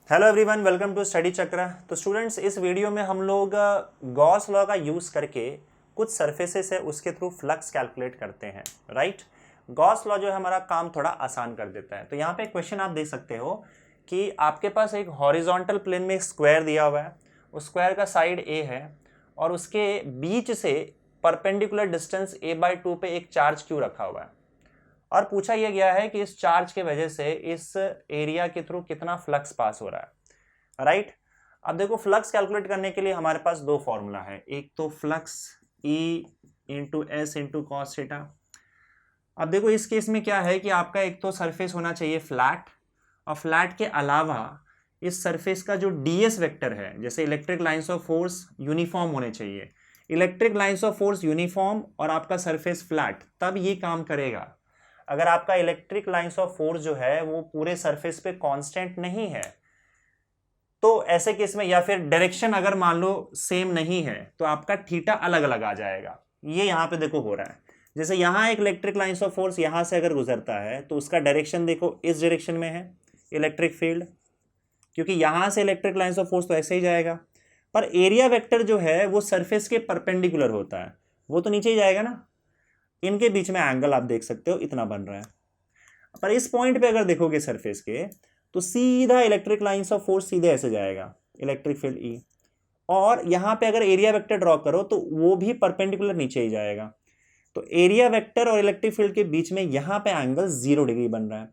Hello everyone, welcome to Study Chakra. तो students, इस video में हम लोग गॉस लॉ का यूज़ करके कुछ सरफेसेस है उसके थ्रू फ्लक्स कैलकुलेट करते हैं। राइट, गॉस लॉ जो है हमारा काम थोड़ा आसान कर देता है। तो यहाँ पे एक क्वेश्चन आप देख सकते हो कि आपके पास एक हॉरिजॉन्टल प्लेन में एक स्क्वायर दिया हुआ है। उस स्क्वायर का साइड ए है और उसके बीच से परपेंडिकुलर डिस्टेंस a/2 पे एक चार्ज क्यू रखा हुआ है और पूछा यह गया है कि इस चार्ज के वजह से इस एरिया के थ्रू कितना फ्लक्स पास हो रहा है। राइट, अब देखो, फ्लक्स कैलकुलेट करने के लिए हमारे पास दो फॉर्मूला है। एक तो flux E into S into cos theta. अब देखो, इस केस में क्या है कि आपका एक तो सरफेस होना चाहिए फ्लैट, और फ्लैट के अलावा इस सरफेस का जो ds वेक्टर है, जैसे electric lines of force uniform होने चाहिए। Electric lines of force uniform और आपका सरफेस फ्लैट, तब ये काम करेगा। अगर आपका इलेक्ट्रिक लाइंस ऑफ फोर्स जो है वो पूरे सरफेस पे कांस्टेंट नहीं है तो ऐसे केस में, या फिर डायरेक्शन अगर मान लो सेम नहीं है, तो आपका थीटा अलग अलग आ जाएगा। ये यहाँ पे देखो हो रहा है। जैसे यहाँ एक इलेक्ट्रिक लाइंस ऑफ फोर्स यहाँ से अगर गुजरता है तो उसका डायरेक्शन देखो इस डायरेक्शन में है इलेक्ट्रिक फील्ड, क्योंकि यहाँ से इलेक्ट्रिक लाइंस ऑफ फोर्स तो ऐसे ही जाएगा। पर एरिया वेक्टर जो है वो सरफेस के परपेंडिकुलर होता है, वो तो नीचे ही जाएगा ना। इनके बीच में एंगल आप देख सकते हो इतना बन रहा है। पर इस पॉइंट पे अगर देखोगे सरफेस के, तो सीधा इलेक्ट्रिक लाइंस ऑफ फोर्स सीधे ऐसे जाएगा, इलेक्ट्रिक फील्ड ई। और यहाँ पे अगर एरिया वेक्टर ड्रॉ करो तो वो भी परपेंडिकुलर नीचे ही जाएगा। तो एरिया वेक्टर और इलेक्ट्रिक फील्ड के बीच में यहाँ पे एंगल 0 डिग्री बन रहा है।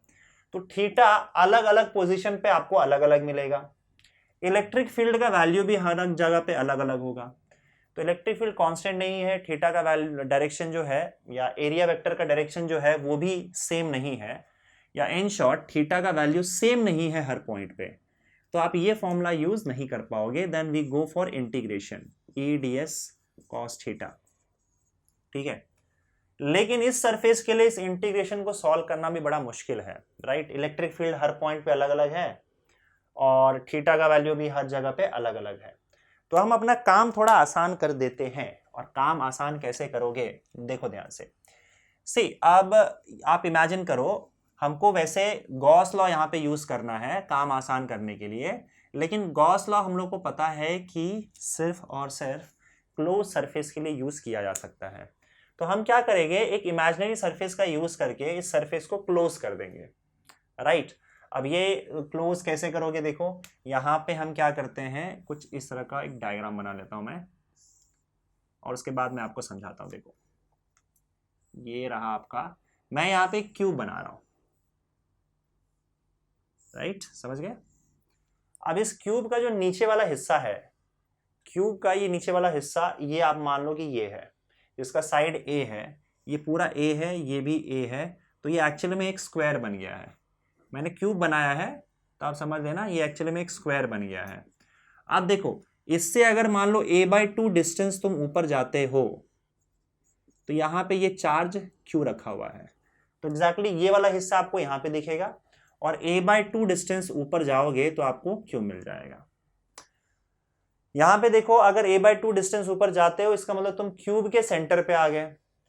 तो थीटा अलग अलग पोजीशन पे आपको अलग अलग मिलेगा। इलेक्ट्रिक फील्ड का वैल्यू भी हर एक जगह पे अलग अलग होगा। तो इलेक्ट्रिक फील्ड कांस्टेंट नहीं है, थीटा का वैल्यू डायरेक्शन जो है या एरिया वेक्टर का डायरेक्शन जो है वो भी सेम नहीं है, या इन शॉर्ट थीटा का वैल्यू सेम नहीं है हर पॉइंट पे। तो आप ये फॉर्मूला यूज नहीं कर पाओगे। Then we go for integration E D S cos theta. ठीक है, लेकिन इस सरफेस के लिए इस इंटीग्रेशन को सॉल्व करना भी बड़ा मुश्किल है। राइट, इलेक्ट्रिक फील्ड हर पॉइंट पे अलग अलग है और थीटा का वैल्यू भी हर जगह पे अलग अलग है। तो हम अपना काम थोड़ा आसान कर देते हैं। और काम आसान कैसे करोगे, देखो ध्यान से। सी, अब आप इमेजिन करो, हमको वैसे गॉस लॉ यहाँ पे यूज करना है काम आसान करने के लिए, लेकिन गॉस लॉ हम लोग को पता है कि सिर्फ और सिर्फ क्लोज सरफेस के लिए यूज किया जा सकता है। तो हम क्या करेंगे, एक इमेजिनरी सरफेस का यूज करके इस सरफेस को क्लोज कर देंगे। राइट, अब ये क्लोज कैसे करोगे, देखो यहाँ पे हम क्या करते हैं, कुछ इस तरह का एक डायग्राम बना लेता हूं मैं और उसके बाद मैं आपको समझाता हूं। देखो, ये रहा आपका, मैं यहाँ पे क्यूब बना रहा हूं। राइट, समझ गए। अब इस क्यूब का जो नीचे वाला हिस्सा है, क्यूब का ये नीचे वाला हिस्सा, ये आप मान लो कि ये है, इसका साइड ए है, ये पूरा ए है, ये भी ए है। तो ये एक्चुअली में एक स्क्वायर बन गया है। मैंने क्यूब बनाया है तो आप समझ लेना ये एक्चुअली में एक स्क्वायर बन गया है। अब देखो, इससे अगर मान लो a/2 डिस्टेंस तुम ऊपर जाते हो तो यहाँ पे ये चार्ज क्यू रखा हुआ है। तो एग्जैक्टली ये वाला हिस्सा आपको यहाँ पे दिखेगा और a/2 डिस्टेंस ऊपर जाओगे तो आपको क्यू मिल जाएगा। यहाँ पे देखो, अगर a/2 डिस्टेंस ऊपर जाते हो इसका मतलब तुम क्यूब के सेंटर पे आ गए।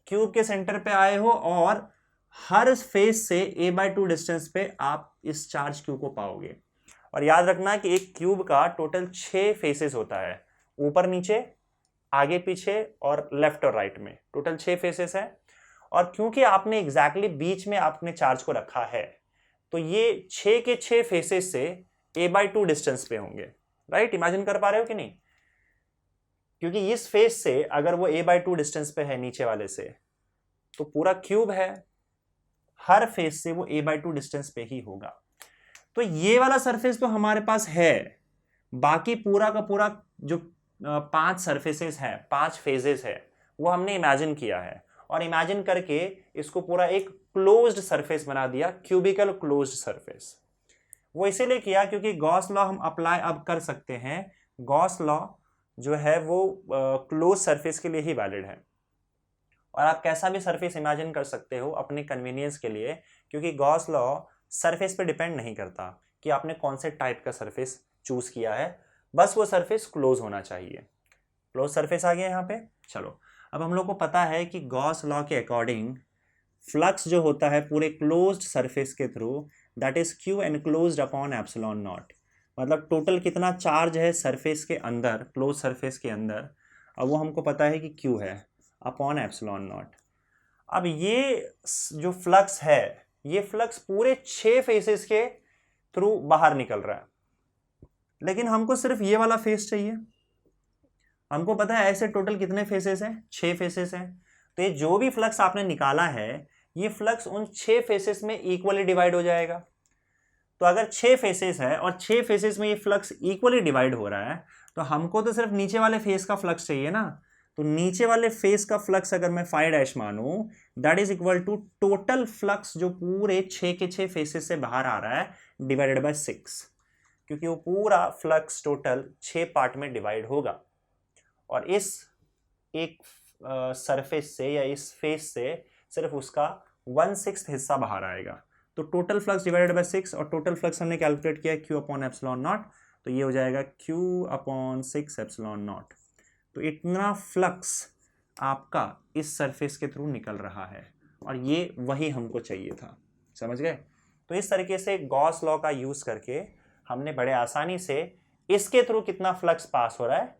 क्यूब के सेंटर पे आए हो और हर फेस से a/2 डिस्टेंस पे आप इस चार्ज क्यू को पाओगे। और याद रखना कि एक क्यूब का टोटल 6 फेसेस होता है, ऊपर नीचे आगे पीछे और लेफ्ट और राइट में टोटल 6 फेसेस है। और क्योंकि आपने एग्जैक्टली बीच में आपने चार्ज को रखा है तो ये 6 के 6 फेसेस से a/2 डिस्टेंस पे होंगे। राइट, इमेजिन कर पा रहे हो कि नहीं। क्योंकि इस फेस से अगर वो a/2 डिस्टेंस पे है नीचे वाले से, तो पूरा क्यूब है, हर फेस से वो a/2 डिस्टेंस पे ही होगा। तो ये वाला सरफेस तो हमारे पास है, बाकी पूरा का पूरा जो 5 सरफेसेस है, 5 फेजेस है, वो हमने इमेजिन किया है। और इमेजिन करके इसको पूरा एक क्लोज्ड सरफेस बना दिया, क्यूबिकल क्लोज्ड सरफेस। वो इसीलिए किया क्योंकि गॉस लॉ हम अप्लाई अब कर सकते हैं। गॉस लॉ जो है वो क्लोज सरफेस के लिए ही वैलिड है। और आप कैसा भी सरफेस इमेजिन कर सकते हो अपने कन्वीनियंस के लिए, क्योंकि गॉस लॉ सरफेस पे डिपेंड नहीं करता कि आपने कौन से टाइप का सरफेस चूज किया है, बस वो सरफेस क्लोज होना चाहिए। क्लोज सरफेस आ गया यहाँ पे। चलो, अब हम लोग को पता है कि गॉस लॉ के अकॉर्डिंग फ्लक्स जो होता है पूरे क्लोज्ड सरफेस के through, that is Q enclosed upon epsilon not. मतलब टोटल कितना चार्ज है सरफेस के अंदर, क्लोज सरफेस के अंदर, अब वो हमको पता है कि क्यू है अपॉन एप्सिलॉन नॉट। अब ये जो फ्लक्स है, ये फ्लक्स पूरे 6 फेसेस के थ्रू बाहर निकल रहा है, लेकिन हमको सिर्फ ये वाला फेस चाहिए। हमको पता है ऐसे टोटल कितने फेसेस हैं, 6 फेसेस हैं। तो ये जो भी फ्लक्स आपने निकाला है, ये फ्लक्स उन 6 फेसेस में इक्वली डिवाइड हो जाएगा। तो अगर 6 फेसेस है और 6 फेसेस में ये फ्लक्स इक्वली डिवाइड हो रहा है, तो हमको तो सिर्फ नीचे वाले फेस का फ्लक्स चाहिए ना। तो नीचे वाले फेस का फ्लक्स अगर मैं फाई डैश मानूं, that is equal to total flux जो पूरे 6 के 6 फेसेस से बाहर आ रहा है डिवाइडेड बाय 6, क्योंकि वो पूरा फ्लक्स टोटल 6 पार्ट में डिवाइड होगा और इस एक सरफेस से या इस फेस से सिर्फ उसका 1/6 हिस्सा बाहर आएगा। तो टोटल फ्लक्स डिवाइडेड बाय 6, और टोटल फ्लक्स हमने कैलकुलेट किया क्यू अपॉन एप्सिलॉन नॉट, तो ये हो जाएगा क्यू अपॉन 6 एप्सिलॉन नॉट। तो इतना फ्लक्स आपका इस सरफेस के थ्रू निकल रहा है और ये वही हमको चाहिए था। समझ गए? तो इस तरीके से गॉस लॉ का यूज करके हमने बड़े आसानी से इसके थ्रू कितना फ्लक्स पास हो रहा है,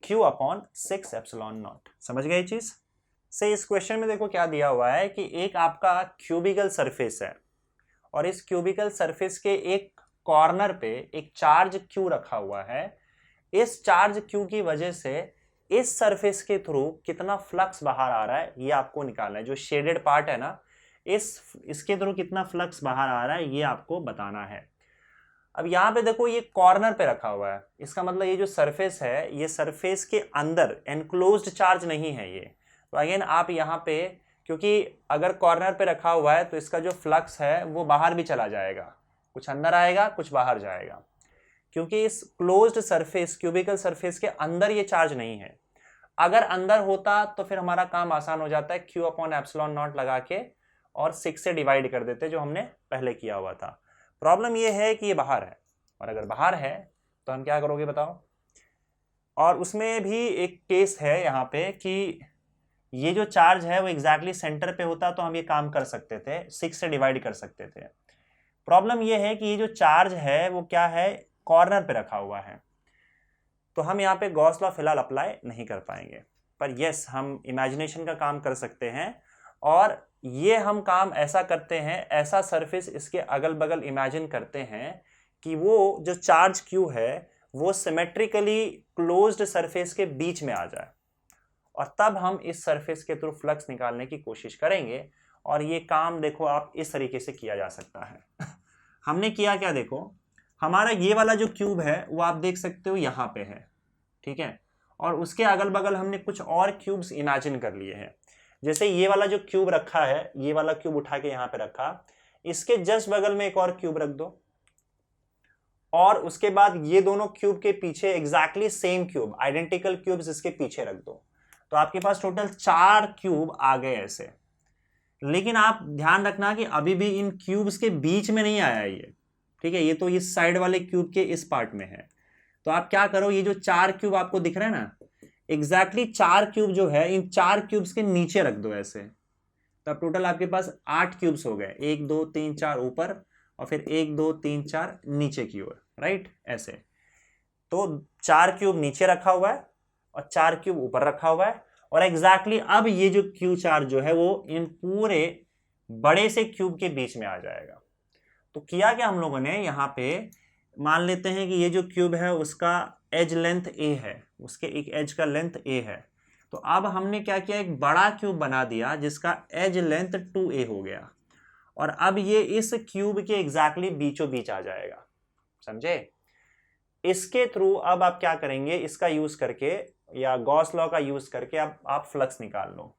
Q अपॉन 6 एप्सिलॉन नॉट। समझ गए चीज से? इस क्वेश्चन में देखो क्या दिया हुआ है कि एक आपका क्यूबिकल सरफेस है और इस क्यूबिकल सरफेस के एक कॉर्नर पे एक चार्ज Q रखा हुआ है। इस चार्ज Q की वजह से इस सरफेस के थ्रू कितना फ्लक्स बाहर आ रहा है ये आपको निकालना है। जो शेडेड पार्ट है ना, इसके थ्रू कितना फ्लक्स बाहर आ रहा है ये आपको बताना है। अब यहाँ पे देखो ये कॉर्नर पे रखा हुआ है, इसका मतलब ये जो सरफेस है, ये सरफेस के अंदर एनक्लोज्ड चार्ज नहीं है ये। तो अगेन आप यहाँ पे, क्योंकि अगर कॉर्नर पे रखा हुआ है तो इसका जो फ्लक्स है वो बाहर भी चला जाएगा, कुछ अंदर आएगा कुछ बाहर जाएगा, क्योंकि इस क्लोज्ड सरफेस, क्यूबिकल सरफेस के अंदर ये चार्ज नहीं है। अगर अंदर होता तो फिर हमारा काम आसान हो जाता है, क्यू अपॉन एप्सिलॉन नॉट लगा के और 6 से डिवाइड कर देते जो हमने पहले किया हुआ था। प्रॉब्लम ये है कि ये बाहर है, और अगर बाहर है तो हम क्या करोगे बताओ? और उसमें भी एक केस है यहाँ पे कि ये जो चार्ज है वो एग्जैक्टली सेंटर पे होता तो हम ये काम कर सकते थे, 6 से डिवाइड कर सकते थे। प्रॉब्लम ये है कि ये जो चार्ज है वो क्या है, कॉर्नर पे रखा हुआ है, तो हम यहाँ पे गॉस लॉ फिलहाल अप्लाई नहीं कर पाएंगे। पर यस, हम इमेजिनेशन का काम कर सकते हैं, और ये हम काम ऐसा करते हैं, ऐसा सरफेस इसके अगल बगल इमेजिन करते हैं कि वो जो चार्ज क्यू है वो सिमेट्रिकली क्लोज्ड सरफेस के बीच में आ जाए, और तब हम इस सरफेस के थ्रू फ्लक्स निकालने की कोशिश करेंगे। और ये काम देखो आप इस तरीके से किया जा सकता है। हमने किया क्या, देखो हमारा ये वाला जो क्यूब है वो आप देख सकते हो यहाँ पे है, ठीक है, और उसके अगल बगल हमने कुछ और क्यूब्स इमेजिन कर लिए हैं। जैसे ये वाला जो क्यूब रखा है, ये वाला क्यूब उठा के यहाँ पे रखा, इसके जस्ट बगल में एक और क्यूब रख दो, और उसके बाद ये दोनों क्यूब के पीछे exactly same cube, identical cubes इसके पीछे रख दो, तो आपके पास टोटल 4 क्यूब आ गए ऐसे। लेकिन आप ध्यान रखना कि अभी भी इन क्यूब्स के बीच में नहीं आया ये, ठीक है, ये तो इस साइड वाले क्यूब के इस पार्ट में है। तो आप क्या करो, ये जो 4 क्यूब आपको दिख रहे हैं ना, एग्जैक्टली 4 क्यूब जो है इन 4 क्यूब्स के नीचे रख दो ऐसे। तो अब टोटल आपके पास 8 क्यूब्स हो गए, 1 2 3 4 ऊपर, और फिर 1 2 3 4 नीचे की ओर, राइट, ऐसे। तो 4 क्यूब नीचे रखा हुआ है और 4 क्यूब ऊपर रखा हुआ है, और एग्जैक्टली अब ये जो क्यू चार्ज जो है वो इन पूरे बड़े से क्यूब के बीच में आ जाएगा। तो किया क्या हम लोगों ने, यहाँ पे मान लेते हैं कि ये जो क्यूब है उसका एज लेंथ ए है, उसके एक एज का लेंथ ए है। तो अब हमने क्या किया, एक बड़ा क्यूब बना दिया जिसका एज लेंथ 2a हो गया, और अब ये इस क्यूब के एग्जैक्टली बीचों बीच आ जाएगा। समझे? इसके थ्रू अब आप क्या करेंगे, इसका यूज करके या गॉस लॉ का यूज करके अब आप फ्लक्स निकाल लो।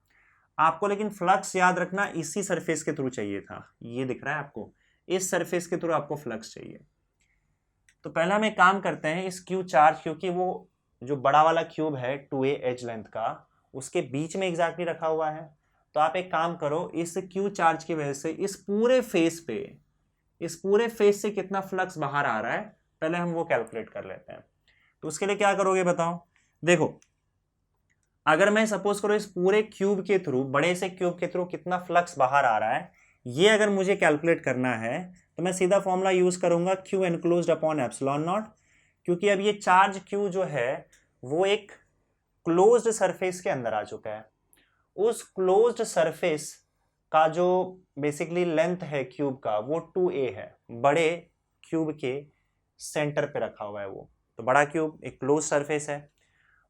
आपको लेकिन फ्लक्स याद रखना इसी सरफेस के थ्रू चाहिए था, ये दिख रहा है आपको, इस सरफेस के थ्रू आपको फ्लक्स चाहिए। तो पहले हम एक काम करते हैं, इस क्यू चार्ज, क्योंकि वो जो बड़ा वाला क्यूब है 2a एज लेंथ का, उसके बीच में एग्जैक्टली रखा हुआ है। तो आप एक काम करो, इस क्यू चार्ज की वजह से इस पूरे फेस से कितना फ्लक्स बाहर आ रहा है पहले हम वो कैलकुलेट कर लेते हैं। तो उसके लिए क्या करोगे बताओ? देखो, अगर मैं सपोज करो इस पूरे क्यूब के थ्रू, बड़े से क्यूब के थ्रू कितना फ्लक्स बाहर आ रहा है, ये अगर मुझे कैलकुलेट करना है तो मैं सीधा फॉर्मूला यूज करूंगा, Q enclosed upon epsilon not, क्योंकि अब ये चार्ज Q जो है वो एक क्लोज्ड सरफेस के अंदर आ चुका है। उस क्लोज्ड सरफेस का जो बेसिकली लेंथ है क्यूब का वो 2a है, बड़े क्यूब के सेंटर पे रखा हुआ है वो। तो बड़ा क्यूब एक क्लोज सरफेस है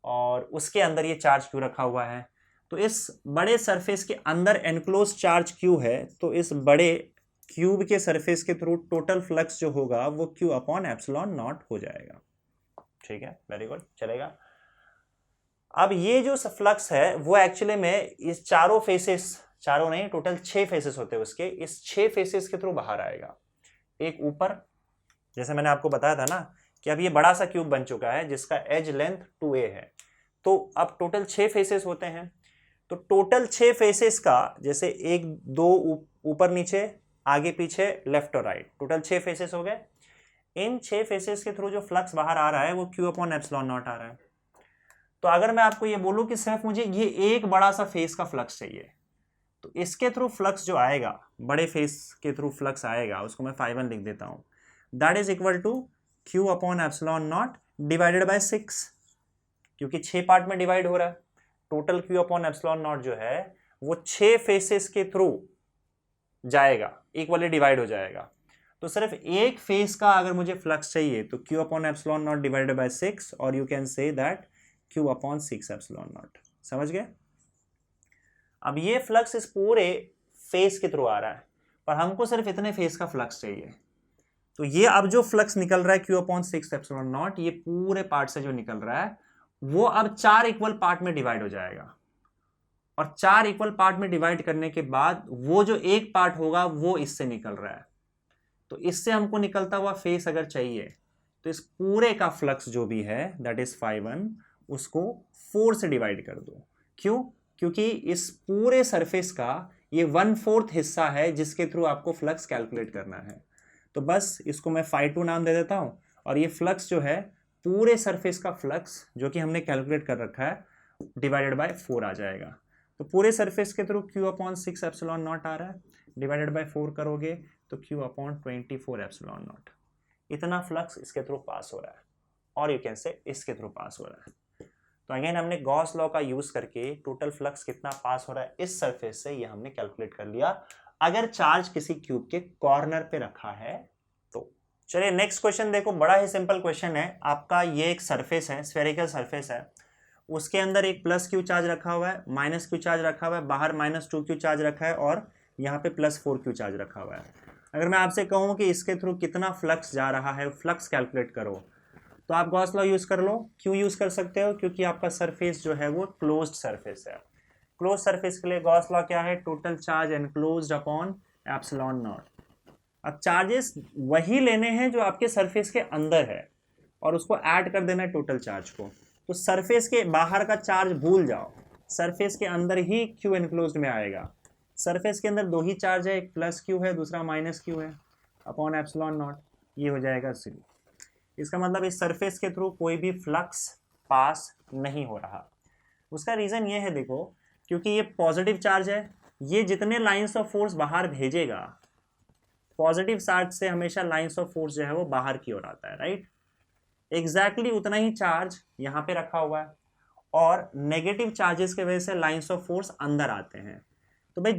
और उसके अंदर ये चार्ज क्यू रखा हुआ है। तो इस बड़े सरफेस के अंदर एनक्लोज चार्ज क्यू है, तो इस बड़े क्यूब के सरफेस के थ्रू टोटल फ्लक्स जो होगा वो क्यू अपॉन एप्सिलॉन नॉट हो जाएगा। ठीक है, वेरी गुड, चलेगा। अब ये जो फ्लक्स है वो एक्चुअली में इस चारों फेसेस, चारों नहीं टोटल 6 फेसेस होते हैं उसके, इस 6 फेसेस के थ्रू बाहर आएगा। एक ऊपर, जैसे मैंने आपको बताया था ना कि अब ये बड़ा सा क्यूब बन चुका है जिसका एज लेंथ 2a है। तो अब टोटल 6 फेसेस होते हैं, तो टोटल 6 फेसेस का जैसे 1 2 ऊपर नीचे आगे पीछे लेफ्ट और राइट, टोटल 6 फेसेस हो गए। इन 6 फेसेस के थ्रू जो फ्लक्स बाहर आ रहा है वो क्यू अपॉन एप्सिलॉन नॉट आ रहा है। तो अगर मैं आपको ये बोलूं कि सिर्फ मुझे ये एक बड़ा सा फेस का फ्लक्स चाहिए, तो इसके थ्रू फ्लक्स जो आएगा, बड़े फेस के थ्रू फ्लक्स आएगा, उसको मैं φ1 लिख देता हूं, that is equal to Q upon epsilon not divided by 6, क्योंकि 6 पार्ट में डिवाइड हो रहा है। Total Q upon epsilon not जो है वो 6 फेसेस के थ्रू जाएगा, इक्वली डिवाइड हो जाएगा। तो सिर्फ एक फेस का अगर मुझे फ्लक्स चाहिए तो Q upon epsilon not divided by 6, और you can say that Q upon 6 epsilon not. समझ गए? अब ये फ्लक्स इस पूरे फेस के थ्रू आ रहा है, पर हमको सिर्फ इतने फेस का फ्लक्स चाहिए। तो ये अब जो फ्लक्स निकल रहा है क्यू अपॉन 6 एप्सिलॉन नॉट, ये पूरे पार्ट से जो निकल रहा है वो अब 4 इक्वल पार्ट में डिवाइड हो जाएगा, और 4 इक्वल पार्ट में डिवाइड करने के बाद वो जो एक पार्ट होगा वो इससे निकल रहा है। तो इससे हमको निकलता हुआ फेस अगर चाहिए तो इस पूरे का फ्लक्स जो भी है दैट इज φ1, उसको 4 से डिवाइड कर दो। क्यों? क्योंकि इस पूरे सरफेस का ये 1/4 हिस्सा है जिसके थ्रू आपको फ्लक्स कैलकुलेट करना है। तो बस इसको मैं φ2 नाम दे देता हूं, और ये फ्लक्स जो है पूरे सरफेस का फ्लक्स जो कि हमने कैलकुलेट कर रखा है डिवाइडेड बाय 4 आ जाएगा। तो पूरे सरफेस के through Q upon 6 epsilon naught आ रहा है, डिवाइडेड बाय 4 करोगे तो क्यू अपॉन 24 एप्सिलॉन नॉट। इतना फ्लक्स इसके थ्रू पास हो रहा है, और यू कैन से इसके थ्रू पास हो रहा है। तो अगेन हमने गॉस लॉ का यूज करके टोटल फ्लक्स कितना पास हो रहा है इस सरफेस से, ये हमने कैलकुलेट कर लिया अगर चार्ज किसी क्यूब के कॉर्नर पे रखा है तो। चलिए नेक्स्ट क्वेश्चन देखो, बड़ा ही सिंपल क्वेश्चन है आपका। ये एक सरफेस है, स्फेरिकल सरफेस है, उसके अंदर एक प्लस क्यू चार्ज रखा हुआ है, माइनस क्यू चार्ज रखा हुआ है, बाहर -2 क्यू चार्ज रखा है, और यहाँ पे +4 क्यू चार्ज रखा हुआ है। अगर मैं आपसे कहूँ कि इसके थ्रू कितना फ्लक्स जा रहा है, फ्लक्स कैलकुलेट करो, तो आप गॉस लॉ यूज कर लो। क्यों यूज कर सकते हो? क्योंकि आपका सरफेस जो है वो क्लोज्ड सरफेस है। क्लोज सरफेस के लिए गॉस लॉ क्या है? Total charge enclosed upon epsilon not. अब चार्जेस वही लेने हैं जो आपके सरफेस के अंदर है, और उसको ऐड कर देना है टोटल चार्ज को। तो सरफेस के बाहर का चार्ज भूल जाओ, सरफेस के अंदर ही क्यू एनक्लोज्ड में आएगा। सरफेस के अंदर 2 ही चार्ज है, एक प्लस क्यू है, दूसरा माइनस क्यू है, अपॉन एप्सिलॉन नॉट, ये हो जाएगा 0। इसका मतलब इस सरफेस के थ्रू कोई भी फ्लक्स पास नहीं हो रहा। उसका रीज़न ये है, देखो, क्योंकि ये पॉजिटिव चार्ज है, ये जितने लाइंस ऑफ फोर्स बाहर भेजेगा, पॉजिटिव चार्ज से हमेशा लाइंस ऑफ फोर्स जो है वो बाहर की ओर आता है, राइट? एग्जैक्टली उतना ही चार्ज यहाँ पे रखा हुआ है, और नेगेटिव चार्जेस के वजह से लाइंस ऑफ फोर्स अंदर आते हैं। तो भाई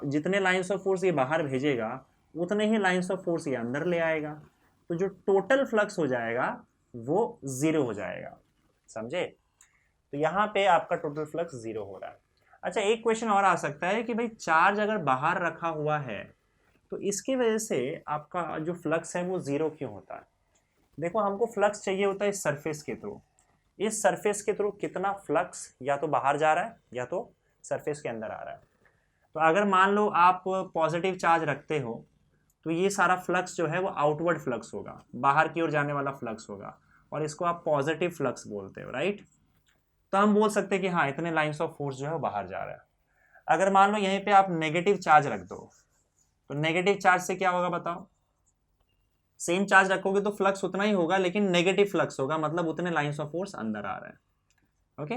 जितने लाइंस ऑफ फोर्स ये बाहर भेजेगा उतने ही लाइंस ऑफ फोर्स ये अंदर ले आएगा। तो जो टोटल फ्लक्स हो जाएगा वो 0 हो जाएगा। समझे? तो यहाँ पे आपका टोटल फ्लक्स 0 हो रहा है। अच्छा, एक क्वेश्चन और आ सकता है कि भाई चार्ज अगर बाहर रखा हुआ है तो इसकी वजह से आपका जो फ्लक्स है वो 0 क्यों होता है? देखो, हमको फ्लक्स चाहिए होता है इस सरफेस के थ्रू। इस सरफेस के थ्रू कितना फ्लक्स या तो बाहर जा रहा है या तो सरफेस के अंदर आ रहा है। तो अगर मान लो आप पॉजिटिव चार्ज रखते हो तो ये सारा फ्लक्स जो है वो आउटवर्ड फ्लक्स होगा, बाहर की ओर जाने वाला फ्लक्स होगा, और इसको आप पॉजिटिव फ्लक्स बोलते हो, राइट? तो हम बोल सकते हैं कि हाँ, इतने लाइंस ऑफ फोर्स जो है वो बाहर जा रहा है। अगर मान लो यहीं पे आप नेगेटिव चार्ज रख दो, तो नेगेटिव चार्ज से क्या होगा बताओ? सेम चार्ज रखोगे तो फ्लक्स उतना ही होगा, लेकिन नेगेटिव फ्लक्स होगा, मतलब उतने लाइंस ऑफ फोर्स अंदर आ रहे हैं। ओके,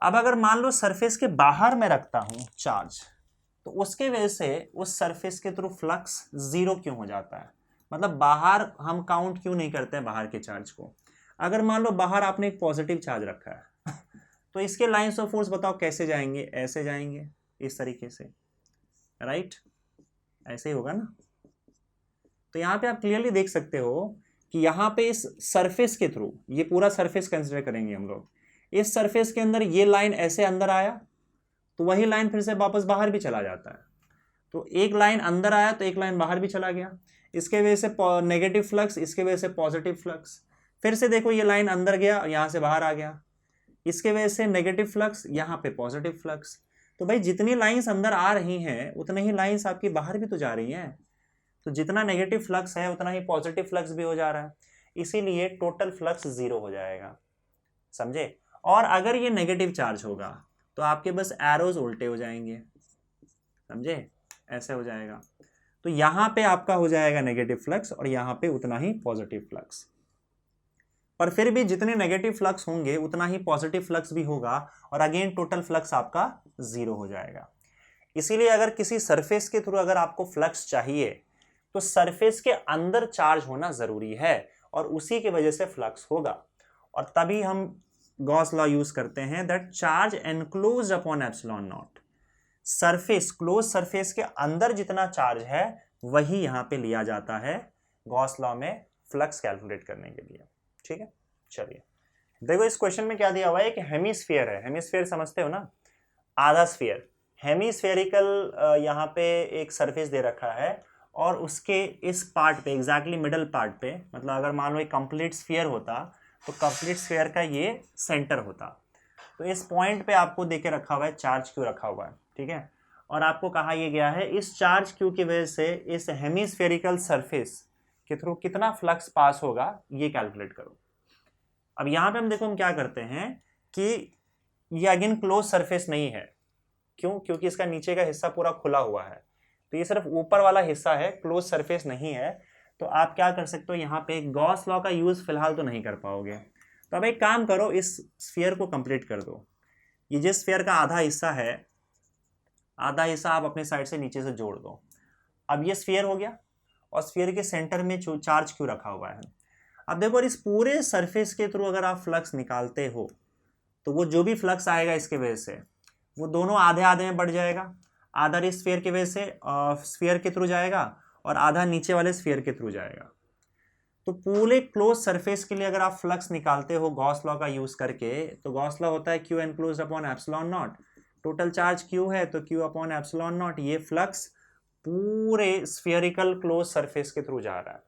अब अगर मान लो सरफेस के बाहर में रखता हूं चार्ज, तो उसके वजह से उस सरफेस के थ्रू फ्लक्स 0 क्यों हो जाता है? मतलब बाहर हम काउंट क्यों नहीं करते हैं बाहर के चार्ज को? अगर मान लो बाहर आपने एक पॉजिटिव चार्ज रखा है तो इसके लाइंस ऑफ फोर्स बताओ कैसे जाएंगे? ऐसे जाएंगे, इस तरीके से, राइट? ऐसे ही होगा ना। तो यहाँ पे आप क्लियरली देख सकते हो कि यहाँ पे इस सरफेस के थ्रू, ये पूरा सरफेस कंसिडर करेंगे हम लोग, इस सरफेस के अंदर ये लाइन ऐसे अंदर आया तो वही लाइन फिर से वापस बाहर भी चला जाता है। तो एक लाइन अंदर आया तो एक लाइन बाहर भी चला गया, इसके वजह से नेगेटिव फ्लक्स, इसके वजह से पॉजिटिव फ्लक्स। फिर से देखो ये लाइन अंदर गया, यहाँ से बाहर आ गया, इसके वजह से नेगेटिव फ्लक्स, यहाँ पे पॉजिटिव फ्लक्स। तो भाई जितनी लाइंस अंदर आ रही हैं उतनी ही लाइंस आपकी बाहर भी तो जा रही हैं। तो जितना नेगेटिव फ्लक्स है उतना ही पॉजिटिव फ्लक्स भी हो जा रहा है, इसीलिए टोटल फ्लक्स जीरो हो जाएगा। समझे? और अगर ये नेगेटिव चार्ज होगा तो आपके बस एरोज उल्टे हो जाएंगे। समझे? ऐसे हो जाएगा। तो यहां पे आपका हो जाएगा नेगेटिव फ्लक्स और यहां पे उतना ही पॉजिटिव फ्लक्स। पर फिर भी जितने नेगेटिव फ्लक्स होंगे उतना ही पॉजिटिव फ्लक्स भी होगा और अगेन टोटल फ्लक्स आपका जीरो हो जाएगा। इसीलिए अगर किसी सरफेस के थ्रू अगर आपको फ्लक्स चाहिए तो सरफेस के अंदर चार्ज होना जरूरी है और उसी की वजह से फ्लक्स होगा। और तभी हम गॉस लॉ यूज करते हैं that charge enclosed upon epsilon not. Surface, close surface के अंदर जितना चार्ज है वही यहां पे लिया जाता है गॉस लॉ में फ्लक्स कैलकुलेट करने के लिए। ठीक है, चलिए देखो इस क्वेश्चन में क्या दिया हुआ है। एक हेमिस्फीयर है, हेमिस्फीयर समझते हो ना, आधा स्फीयर। हेमिस्फेरिकल यहाँ पे एक सरफेस दे रखा है और उसके इस पार्ट पे, एग्जैक्टली मिडल पार्ट पे, मतलब अगर मान लो एक कंप्लीट स्फीयर होता तो कंप्लीट स्फीयर का ये सेंटर होता। तो इस पॉइंट पे आपको देके रखा हुआ है चार्ज क्यू रखा हुआ है, ठीक है। और आपको कहा यह गया है इस चार्ज क्यू की वजह से इस हेमिस्फेरिकल सरफेस के थ्रू कितना फ्लक्स पास होगा ये कैलकुलेट करो। अब यहाँ पे हम देखो हम क्या करते हैं कि ये अगेन क्लोज सरफेस नहीं है। क्यों? क्योंकि इसका नीचे का हिस्सा पूरा खुला हुआ है, तो ये सिर्फ ऊपर वाला हिस्सा है, क्लोज सरफेस नहीं है। तो आप क्या कर सकते हो, यहाँ पे गॉस लॉ का यूज फिलहाल तो नहीं कर पाओगे। तो अब एक काम करो, इस स्फीयर को कंप्लीट कर दो। ये जिस स्फीयर का आधा हिस्सा है, आधा हिस्सा आप अपने साइड से नीचे से जोड़ दो। अब ये स्फीयर हो गया और स्फीयर के सेंटर में चार्ज क्यों रखा हुआ है। अब देखो इस पूरे सरफेस के थ्रू अगर आप फ्लक्स निकालते हो तो वो जो भी फ्लक्स आएगा इसके वजह से वो दोनों आधे आधे में बढ़ जाएगा। आधा इस स्फीयर की वजह से स्फीयर के थ्रू जाएगा और आधा नीचे वाले स्फीयर के थ्रू जाएगा। तो पूरे क्लोज सरफेस के लिए अगर आप फ्लक्स निकालते हो गॉस लॉ का यूज करके, तो गॉस लॉ होता है Q enclosed upon epsilon not. Total charge Q है तो क्यू अपॉन एप्सिलॉन नॉट। ये फ्लक्स पूरे स्फीयरिकल क्लोज सरफेस के थ्रू जा रहा है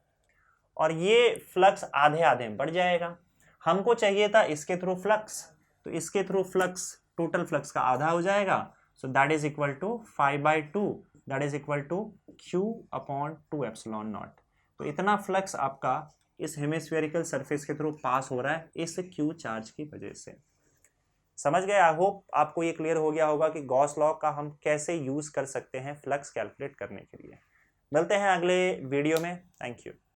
और ये फ्लक्स आधे आधे में बढ़ जाएगा। हमको चाहिए था इसके थ्रू फ्लक्स, तो इसके थ्रू फ्लक्स टोटल फ्लक्स का आधा हो जाएगा। So that is equal to 5/2, that is equal to Q upon 2 epsilon not. तो इतना फ्लक्स आपका इस हेमिस्फेरिकल सरफेस के थ्रू पास हो रहा है इस क्यू चार्ज की वजह से। समझ गए? आई होप आपको ये क्लियर हो गया होगा कि गॉस लॉ का हम कैसे यूज कर सकते हैं फ्लक्स कैलकुलेट करने के लिए। मिलते हैं अगले वीडियो में। Thank you.